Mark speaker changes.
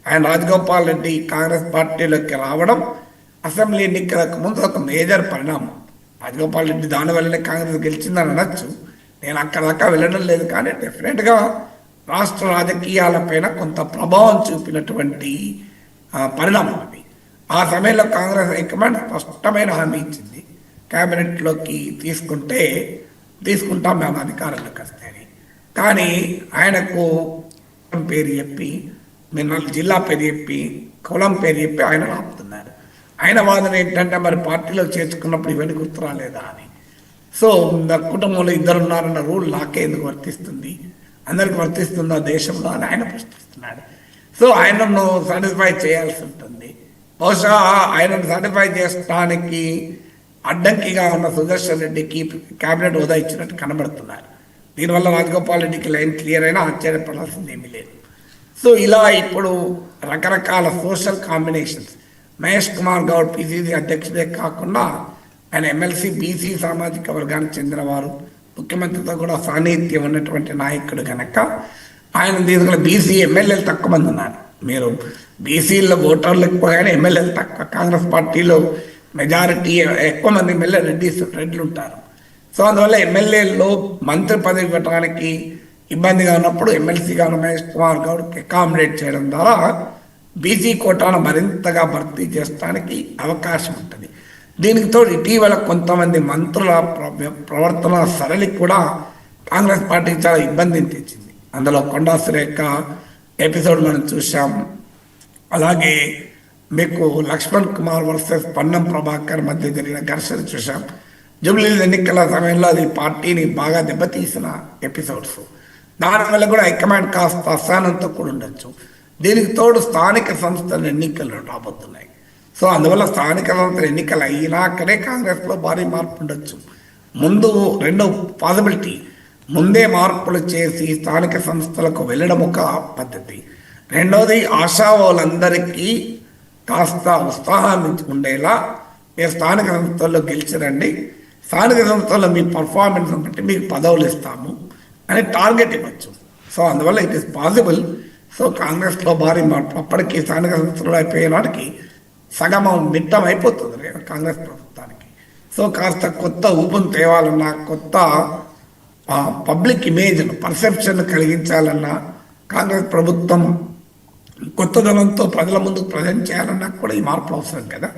Speaker 1: ఆయన రాజగోపాల్ రెడ్డి కాంగ్రెస్ పార్టీలోకి రావడం అసెంబ్లీ ఎన్నికలకు ముందు ఒక మేజర్ పరిణామం. రాజగోపాల్ రెడ్డి దానివల్లనే కాంగ్రెస్ గెలిచిందని అనొచ్చు. నేను అక్కడ దాకా వెళ్ళడం లేదు, కానీ డెఫినెట్గా రాష్ట్ర రాజకీయాలపైన కొంత ప్రభావం చూపినటువంటి పరిణామం అది. ఆ సమయంలో కాంగ్రెస్ హైకమాండ్ స్పష్టమైన హామీ ఇచ్చింది, క్యాబినెట్లోకి తీసుకుంటాం మేము అధికారంలోకి వస్తాయని. కానీ ఆయనకు పేరు చెప్పి, మిమ్మల్ని జిల్లా పేరు చెప్పి, కులం పేరు చెప్పి ఆయన ఆపుతున్నారు. ఆయన వాదన ఏంటంటే మరి పార్టీలో చేర్చుకున్నప్పుడు ఇవన్నీ గుర్తు రాలేదా అని. సో కుటుంబంలో ఇద్దరు ఉన్నారన్న రూల్ నాకే ఎందుకు వర్తిస్తుంది, అందరికి వర్తిస్తుందా దేశంలో అని ఆయన ప్రశ్నిస్తున్నాడు. సో ఆయనను సాటిస్ఫై చేయాల్సి ఉంటుంది. బహుశా ఆయనను సాటిస్ఫై చేయడానికి అడ్డంకిగా ఉన్న సుదర్శన్ రెడ్డికి క్యాబినెట్ హోదా ఇచ్చినట్టు కనబడుతున్నారు. దీనివల్ల రాజగోపాల్ రెడ్డికి లైన్ క్లియర్ అయినా ఆశ్చర్యపడాల్సింది ఏమీ లేదు. సో ఇలా ఇప్పుడు రకరకాల social combinations, Mahesh Kumar Goud PCC అధ్యక్షుడే కాకుండా ఆయన ఎమ్మెల్సీ బీసీ సామాజిక వర్గానికి చెందినవారు, ముఖ్యమంత్రితో కూడా సాన్నిహిత్యం ఉన్నటువంటి నాయకుడు కనుక ఆయన దీనిలో బీసీ ఎమ్మెల్యేలు తక్కువ మంది ఉన్నారు. మీరు బీసీలో ఓటర్లు ఎక్కువ కానీ ఎమ్మెల్యేలు తక్కువ. కాంగ్రెస్ పార్టీలో మెజారిటీ ఎక్కువ మంది ఎమ్మెల్యే రెడ్లు ఉంటారు. సో అందువల్ల ఎమ్మెల్యేల్లో మంత్రి పదవి ఇవ్వడానికి ఇబ్బందిగా ఉన్నప్పుడు ఎమ్మెల్సీగా ఉన్న మహేష్ కుమార్ గౌడ్కి అకామిడేట్ చేయడం ద్వారా బీసీ కోటాను మరింతగా భర్తీ చేయడానికి అవకాశం ఉంటుంది. దీనికి తోడు ఇటీవల కొంతమంది మంత్రుల ప్రవర్తన సరళి కూడా కాంగ్రెస్ పార్టీ చాలా ఇబ్బందిని తెచ్చింది. అందులో కొండా సురేఖ ఎపిసోడ్ మనం చూసాం. అలాగే మీకు లక్ష్మణ్ కుమార్ వర్సెస్ పన్నం ప్రభాకర్ మధ్య జరిగిన ఘర్షణ చూసాం. జూబ్లీ ఎన్నికల సమయంలో అది పార్టీని బాగా దెబ్బతీసిన ఎపిసోడ్స్. దానివల్ల కూడా హైకమాండ్ కాస్త అసహనంతో కూడా ఉండొచ్చు. దీనికి తోడు స్థానిక సంస్థల ఎన్నికలు రాబోతున్నాయి. సో అందువల్ల స్థానిక సంస్థల ఎన్నికలు అయినాకనే కాంగ్రెస్లో భారీ మార్పు ఉండొచ్చు. ముందు రెండో పాసిబిలిటీ, ముందే మార్పులు చేసి స్థానిక సంస్థలకు వెళ్ళడం ఒక పద్ధతి. రెండోది ఆశావాళ్ళందరికీ కాస్త ఉత్సాహాన్ని ఉండేలా మీరు స్థానిక సంస్థల్లో గెలిచిరండి, స్థానిక సంస్థల్లో మీ పర్ఫార్మెన్స్ బట్టి మీకు పదవులు ఇస్తాము అని టార్గెట్ ఇవ్వచ్చు. సో అందువల్ల ఇట్ ఈస్ పాసిబుల్. సో కాంగ్రెస్లో భారీ మార్పు అప్పటికి స్థానిక సంస్థలు అయిపోయే నాటికి సగం మిట్టం అయిపోతుంది కాంగ్రెస్ ప్రభుత్వానికి. సో కాస్త కొత్త ఊపును తేవాలన్నా, కొత్త పబ్లిక్ ఇమేజ్ను పర్సెప్షన్ కలిగించాలన్నా, కాంగ్రెస్ ప్రభుత్వం కొత్త దళంతో ప్రజల ముందుకు ప్రజెంట్ చేయాలన్నా కూడా ఈ మార్పులు అవసరం కదా.